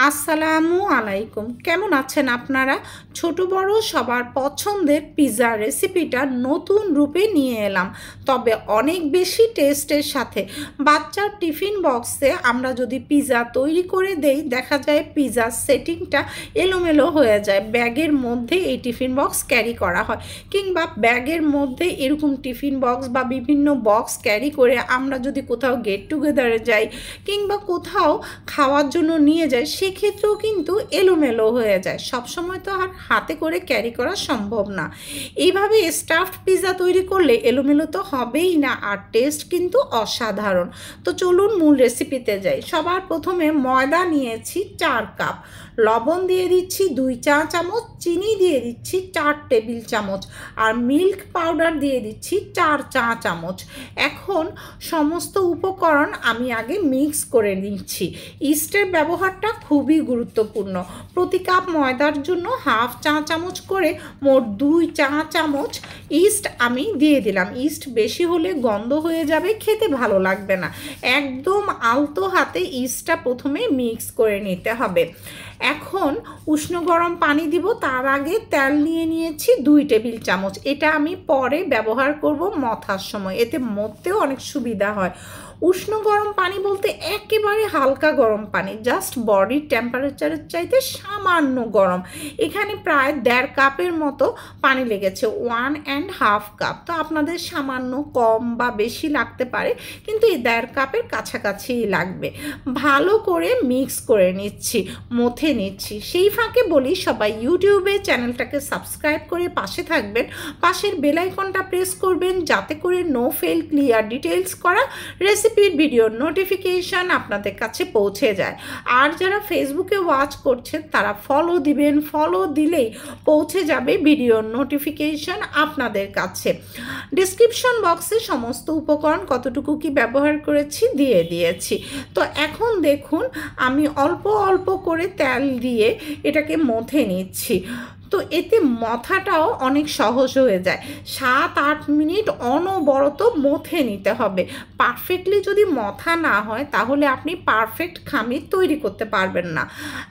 আসসালামু আলাইকুম। কেমন আছেন আপনারা? ছোট বড় সবার পছন্দের পিৎজা রেসিপিটা নতুন রূপে নিয়ে এলাম, তবে অনেক বেশি টেস্টের সাথে। বাচ্চার টিফিন বক্সে আমরা যদি পিৎজা তৈরি করে দেই, দেখা যায় পিৎজার সেটিংটা এলোমেলো হয়ে যায়। ব্যাগের মধ্যে এই টিফিন বক্স ক্যারি করা হয়, কিংবা ব্যাগের মধ্যে এরকম টিফিন বক্স বা বিভিন্ন বক্স ক্যারি করে আমরা যদি কোথাও গেট টুগেদারে যাই কিংবা কোথাও খাওয়ার জন্য নিয়ে যাই, সেক্ষেত্রেও কিন্তু এলোমেলো হয়ে যায়। সবসময় তো আর হাতে করে ক্যারি করা সম্ভব না। এইভাবে স্টাফড পিৎজা তৈরি করলে এলোমেলো তো হবেই না, আর টেস্ট কিন্তু অসাধারণ। তো চলুন মূল রেসিপিতে যাই। সবার প্রথমে ময়দা নিয়েছি 4 কাপ, লবণ দিয়ে দিচ্ছি 2 চা চামচ, চিনি দিয়ে দিচ্ছি 4 টেবিল চামচ, আর মিল্ক পাউডার দিয়ে দিচ্ছি 4 চা চামচ। এখন সমস্ত উপকরণ আমি আগে মিক্স করে নিচ্ছি। ইস্টের ব্যবহারটা খুবই গুরুত্বপূর্ণ। প্রতি কাপ ময়দার জন্য হাফ চা চামচ করে মোট 2 চা চামচ ইস্ট আমি দিয়ে দিলাম। ইস্ট বেশি হলে গন্ধ হয়ে যাবে, খেতে ভালো লাগবে না। একদম আলতো হাতে ইস্টটা প্রথমে মিক্স করে নিতে হবে। এখন উষ্ণ গরম পানি দিব, তার আগে তেল নিয়ে নিয়েছি 2 টেবিল চামচ। এটা আমি পরে ব্যবহার করব মথার সময়, এতে মথতেও অনেক সুবিধা হয়। উষ্ণ গরম পানি বলতে একেবারে হালকা গরম পানি, জাস্ট বডির টেম্পারেচারের চাইতে সামান্য গরম। এখানে প্রায় 1.5 কাপের মতো পানি লেগেছে, 1.5 কাপ। তো আপনাদের সামান্য কম বা বেশি লাগতে পারে, কিন্তু এই 1.5 কাপের কাছাকাছিই লাগবে। ভালো করে মিক্স করে নিচ্ছি, মথে নিচ্ছি। সেই ফাঁকে বলি, সবাই ইউটিউবে চ্যানেলটাকে সাবস্ক্রাইব করে পাশে থাকবেন, পাশের বেল আইকনটা প্রেস করবেন, যাতে করে নো ফেল ক্লিয়ার ডিটেলস করা রেসিপির ভিডিওর নোটিফিকেশান আপনাদের কাছে পৌঁছে যায়। আর যারা ফেসবুকে ওয়াচ করছেন তারা ফলো দিবেন, ফলো দিলেই পৌঁছে যাবে ভিডিওর নোটিফিকেশান আপনাদের কাছে। ডিসক্রিপশন বক্সে সমস্ত উপকরণ কতটুকু কি ব্যবহার করেছি দিয়ে দিয়েছি। তো এখন দেখুন, আমি অল্প অল্প করে তেল দিয়ে এটাকে মথে নিচ্ছি। তো এতে মথাটাও অনেক সহজ হয়ে যায়। 7-8 মিনিট অনবরত মথে নিতে হবে। পারফেক্টলি যদি মথা না হয়, তাহলে আপনি পারফেক্ট খামির তৈরি করতে পারবেন না।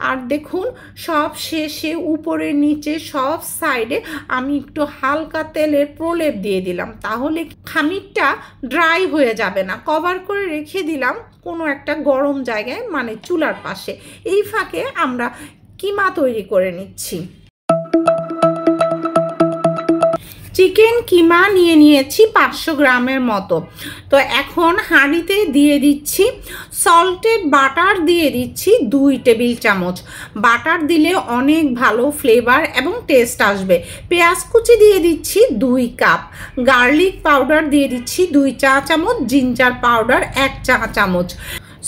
আর দেখুন, সব শেষে উপরে নিচে সব সাইডে আমি একটু হালকা তেলের প্রলেপ দিয়ে দিলাম, তাহলে খামিরটা ড্রাই হয়ে যাবে না। কভার করে রেখে দিলাম কোনো একটা গরম জায়গায়, মানে চুলার পাশে। এই ফাঁকে আমরা কিমা তৈরি করে নিচ্ছি। চিকেন কিমা নিয়ে নিয়েছি 500 গ্রামের মতো। তো এখন হাঁড়িতে দিয়ে দিচ্ছি সল্টেড বাটার, দিয়ে দিচ্ছি 2 টেবিল চামচ। বাটার দিলে অনেক ভালো ফ্লেভার এবং টেস্ট আসবে। পেঁয়াজ কুচি দিয়ে দিচ্ছি 2 কাপ, গার্লিক পাউডার দিয়ে দিচ্ছি 2 চা চামচ, জিঞ্জার পাউডার 1 চা চামচ,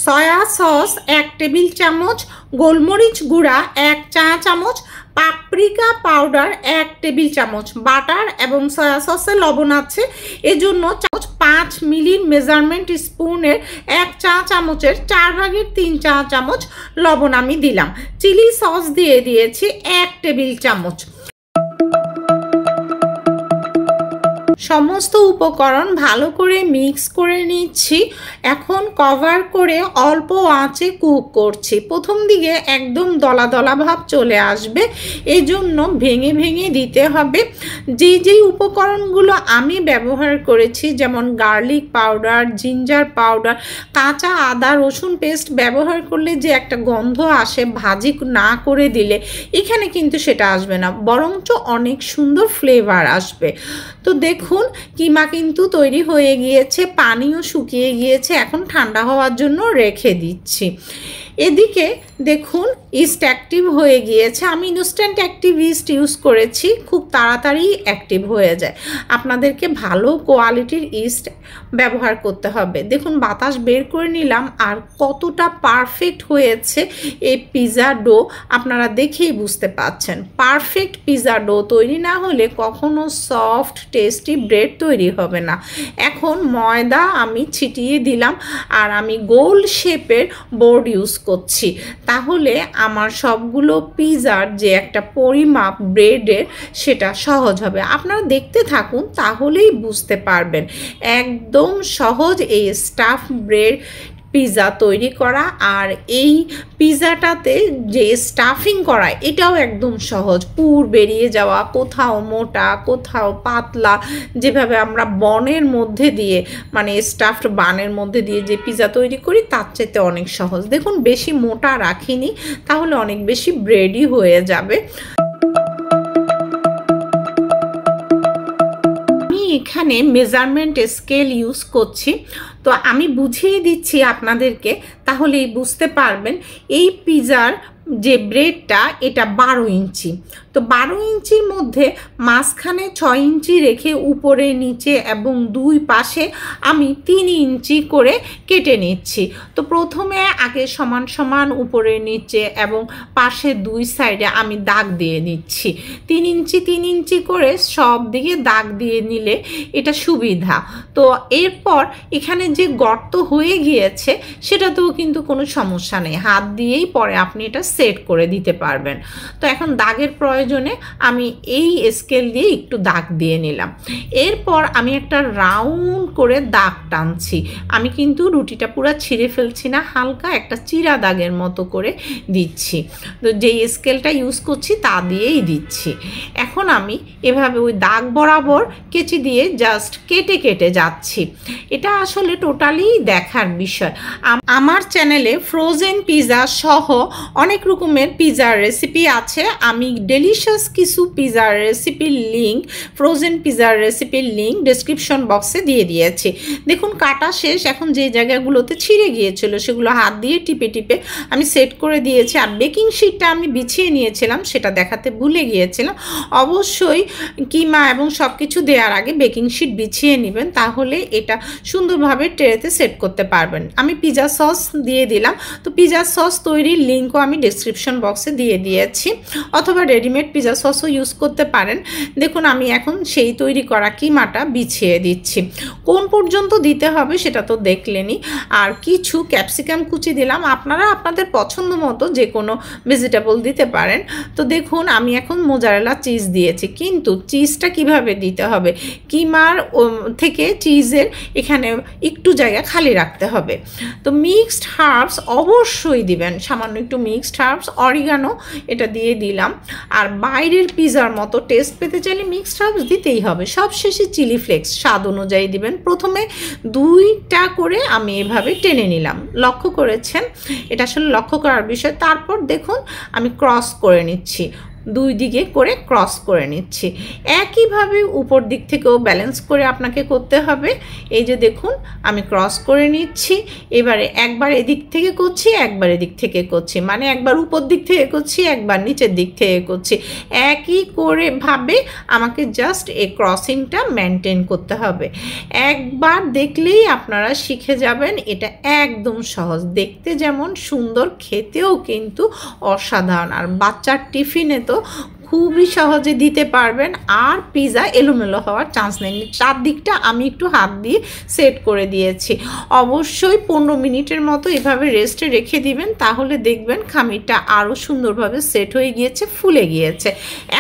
সয়া সস 1 টেবিল চামচ, গোলমরিচ গুঁড়া 1 চা চামচ, পাপরিকা পাউডার 1 টেবিল চামচ। বাটার এবং সয়া সসে লবণ আছে, এজন্য 5 মিলির মেজারমেন্ট স্পুনের 1 চা চামচের 4/3 চা চামচ লবণ আমি দিলাম। চিলি সস দিয়ে দিয়েছি 1 টেবিল চামচ। সমস্ত উপকরণ ভালো করে মিক্স করে নিচ্ছি। এখন কভার করে অল্প আঁচে কুক করছি। প্রথম দিকে একদম দলা দলা ভাব চলে আসবে, এই জন্য ভেঙে ভেঙে দিতে হবে। যেই উপকরণগুলো আমি ব্যবহার করেছি, যেমন গার্লিক পাউডার, জিঞ্জার পাউডার, কাঁচা আদা রসুন পেস্ট ব্যবহার করলে যে একটা গন্ধ আসে ভাজি না করে দিলে, এখানে কিন্তু সেটা আসবে না, বরঞ্চ অনেক সুন্দর ফ্লেভার আসবে। তো দেখুন, কিমা কিন্তু তৈরি হয়ে গিয়েছে, পানিও শুকিয়ে গিয়েছে। এখন ঠান্ডা হওয়ার জন্য রেখে দিচ্ছি। এদিকে দেখুন, ইস্ট অ্যাক্টিভ হয়ে গিয়েছে। আমি ইনস্ট্যান্ট অ্যাক্টিভ ইস্ট ইউজ করেছি, খুব তাড়াতাড়ি অ্যাক্টিভ হয়ে যায়। আপনাদেরকে ভালো কোয়ালিটির ইস্ট ব্যবহার করতে হবে। দেখুন, বাতাস বের করে নিলাম, আর কতটা পারফেক্ট হয়েছে এই পিৎজা ডো আপনারা দেখেই বুঝতে পারছেন। পারফেক্ট পিৎজা ডো তৈরি না হলে কখনো সফট টেস্টি ব্রেড তৈরি হবে না। এখন ময়দা আমি ছিটিয়ে দিলাম, আর আমি গোল শেপের বোর্ড ইউজ করছি, তাহলে আমার সবগুলো পিৎজার যে একটা পরিমাপ ব্রেডের, সেটা সহজ হবে। আপনারা দেখতে থাকুন, তাহলেই বুঝতে পারবেন। একদম সহজ এই স্টাফ ব্রেড পিৎজা তৈরি করা। আর এই পিৎজাটাতে যে স্টাফিং করা এটাও একদম সহজ, পুর বেরিয়ে যাওয়া, কোথাও মোটা কোথাও পাতলা, যেভাবে আমরা বনের মধ্যে দিয়ে মানে স্টাফড বানের মধ্যে দিয়ে যে পিৎজা তৈরি করি তার চাইতে অনেক সহজ। দেখুন বেশি মোটা রাখিনি, তাহলে অনেক বেশি ব্রেডি হয়ে যাবে। আমি এখানে মেজারমেন্ট স্কেল ইউজ করছি, তো আমি বুঝিয়ে দিচ্ছি আপনাদেরকে, তাহলেই বুঝতে পারবেন। এই পিৎজার যে ব্রেডটা এটা 12 ইঞ্চি, তো 12 ইঞ্চির মধ্যে মাঝখানে 6 ইঞ্চি রেখে উপরে নিচে এবং দুই পাশে আমি 3 ইঞ্চি করে কেটে নিচ্ছি। তো প্রথমে আগে সমান সমান উপরে নিচে এবং পাশে দুই সাইডে আমি দাগ দিয়ে নিচ্ছি। 3 ইঞ্চি 3 ইঞ্চি করে সব দিকে দাগ দিয়ে নিলে এটা সুবিধা। তো এরপর এখানে যে গর্ত হয়ে গিয়েছে সেটাতেও কিন্তু কোনো সমস্যা নেই, হাত দিয়েই পরে আপনি এটা সেট করে দিতে পারবেন। তো এখন দাগের প্রয়োজনে আমি এই স্কেল দিয়ে একটু দাগ দিয়ে নিলাম। এরপর আমি একটা রাউন্ড করে দাগ টানছি। আমি কিন্তু রুটিটা পুরো ছিঁড়ে ফেলছি না, হালকা একটা চিরা দাগের মতো করে দিচ্ছি। তো যেই স্কেলটা ইউজ করছি তা দিয়েই দিচ্ছি। এখন আমি এভাবে ওই দাগ বরাবর কেচি দিয়ে জাস্ট কেটে কেটে যাচ্ছি। এটা আসলে টোটালি দেখার বিষয়। আমার চ্যানেলে ফ্রোজেন পিৎজা সহ অনেক রকমের পিৎজার রেসিপি আছে। আমি ডেলিশিয়াস কিছু পিৎজার রেসিপির লিঙ্ক, ফ্রোজেন পিৎজার রেসিপির লিঙ্ক ডেসক্রিপশন বক্সে দিয়ে দিয়েছি। দেখুন কাটা শেষ। এখন যে জায়গাগুলোতে ছিঁড়ে গিয়েছিল সেগুলো হাত দিয়ে টিপে টিপে আমি সেট করে দিয়েছি। আর বেকিং শিটটা আমি বিছিয়ে নিয়েছিলাম, সেটা দেখাতে ভুলে গিয়েছিলাম। অবশ্যই কিমা এবং সব কিছু দেওয়ার আগে বেকিং শিট বিছিয়ে নেবেন, তাহলে এটা সুন্দরভাবে ট্রেতে সেট করতে পারবেন। আমি পিৎজা সস দিয়ে দিলাম। তো পিৎজা সস তৈরির লিঙ্কও আমি ডেসক্রিপশন বক্সে দিয়ে দিয়েছি, অথবা রেডিমেড পিৎজা সসও ইউজ করতে পারেন। দেখুন আমি এখন সেই তৈরি করা কিমাটা বিছিয়ে দিচ্ছি। কোন পর্যন্ত দিতে হবে সেটা তো দেখলেনই। আর কিছু ক্যাপসিকাম কুচি দিলাম, আপনারা আপনাদের পছন্দ মতো যে কোনো ভেজিটেবল দিতে পারেন। তো দেখুন আমি এখন মোজারেলা চিজ দিয়েছি, কিন্তু চিজটা কিভাবে দিতে হবে, কিমার থেকে চিজের এখানে একটু জায়গা খালি রাখতে হবে। তো মিক্সড হার্বস অবশ্যই দিবেন, সামান্য একটু মিক্সড হার্বস, অরিগানো এটা দিয়ে দিলাম। আর বাইরের পিৎজার মতো টেস্ট পেতে চাইলে মিক্সড হার্বস দিতেই হবে। সবশেষে চিলি ফ্লেক্স স্বাদ অনুযায়ী দিবেন। প্রথমে 2টা করে আমি এভাবে টেনে নিলাম, লক্ষ্য করেছেন, এটা আসলে লক্ষ্য করার বিষয়। তারপর দেখুন আমি ক্রস করে নিচ্ছি, 2 দিকে করে ক্রস করে নিচ্ছি। একইভাবে উপর দিক থেকেও ব্যালেন্স করে আপনাকে করতে হবে। এই যে দেখুন আমি ক্রস করে নিচ্ছি। এবারে একবার এদিক থেকে করছি, একবার এদিক থেকে করছি, মানে একবার উপর দিক থেকে করছি, একবার নিচের দিক থেকে করছি। একই করে ভাবে আমাকে জাস্ট এই ক্রসিংটা মেনটেন করতে হবে। একবার দেখলেই আপনারা শিখে যাবেন। এটা একদম সহজ, দেখতে যেমন সুন্দর, খেতেও কিন্তু অসাধারণ। আর বাচ্চার টিফিনে তো খুবই সহজে দিতে পারবেন, আর পিৎজা এলোমেলো হওয়ার চান্স নেই। চারদিকটা আমি একটু হাত দিয়ে সেট করে দিয়েছি। অবশ্যই 15 মিনিটের মতো এভাবে রেস্টে রেখে দিবেন, তাহলে দেখবেন খামিরটা আরও সুন্দরভাবে সেট হয়ে গিয়েছে, ফুলে গিয়েছে।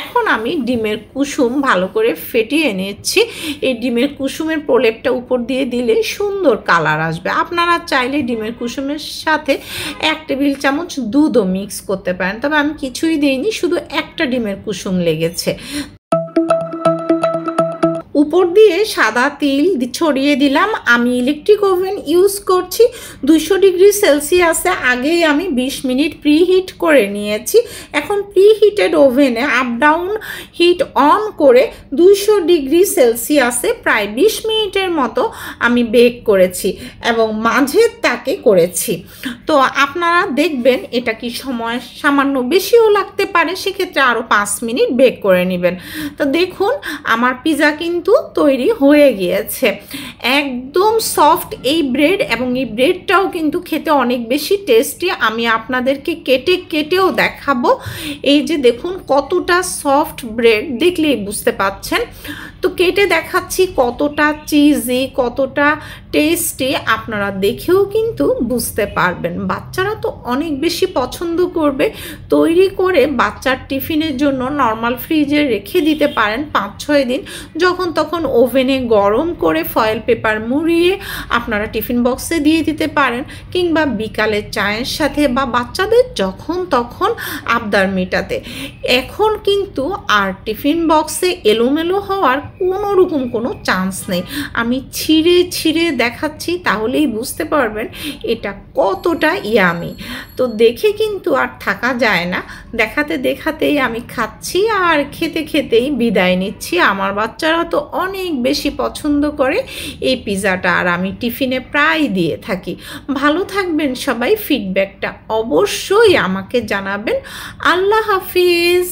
এখন আমি ডিমের কুসুম ভালো করে ফেটিয়ে নিচ্ছি। এই ডিমের কুসুমের প্রলেপটা উপর দিয়ে দিলে সুন্দর কালার আসবে। আপনারা চাইলে ডিমের কুসুমের সাথে 1 টেবিল চামচ দুধও মিক্স করতে পারেন, তবে আমি কিছুই দিইনি, শুধু একটা ডিমের কুসুম লেগেছে। উপর দিয়ে সাদা তিল ছড়িয়ে দিলাম। আমি ইলেকট্রিক ওভেন ইউজ করছি, 200 ডিগ্রি সেলসিয়াসে আগেই আমি 20 মিনিট প্রিহিট করে নিয়েছি। এখন প্রিহিটেড ওভেনে আপ ডাউন হিট অন করে 200 ডিগ্রি সেলসিয়াসে প্রায় 20 মিনিটের মতো আমি বেক করেছি এবং মাঝের তাকে করেছি। তো আপনারা দেখবেন এটা কি সময় সামান্য বেশিও লাগতে পারে, সেক্ষেত্রে আরও 5 মিনিট বেক করে নেবেন। তো দেখুন আমার পিৎজা কিন্তু তৈরি হয়ে গিয়েছে, একদম সফট এই ব্রেড, এবং এই ব্রেডটাও কিন্তু খেতে অনেক বেশি টেস্টি। আমি আপনাদেরকে কেটে কেটেও দেখাবো। এই যে দেখুন কতটা সফট ব্রেড, দেখলেই বুঝতে পাচ্ছেন। তো কেটে দেখাচ্ছি কতটা চিজি, কতটা টেস্টি, আপনারা দেখেও কিন্তু বুঝতে পারবেন। বাচ্চারা তো অনেক বেশি পছন্দ করবে। তৈরি করে বাচ্চার টিফিনের জন্য নর্মাল ফ্রিজে রেখে দিতে পারেন 5-6 দিন। যখন তখন ওভেনে গরম করে ফয়েল পেপার মুড়িয়ে আপনারা টিফিন বক্সে দিয়ে দিতে পারেন, কিংবা বিকালে চায়ের সাথে বা বাচ্চাদের যখন তখন আবদার মেটাতে। এখন কিন্তু আর টিফিন বক্সে এলোমেলো হওয়ার কোনো চান্স নেই। আমি ছিঁড়ে ছিঁড়ে দেখাচ্ছি, তাহলেই বুঝতে পারবেন এটা কতটা ইয়ামি। তো দেখে কিন্তু আর থাকা যায় না, দেখাতে দেখাতেই আমি খাচ্ছি আর খেতে খেতেই বিদায় নিচ্ছি। আমার বাচ্চারা তো অনেক বেশি পছন্দ করে এই পিৎজাটা, আর আমি টিফিনে প্রায় দিয়ে থাকি। ভালো থাকবেন সবাই, ফিডব্যাকটা অবশ্যই আমাকে জানাবেন। আল্লাহ হাফিজ।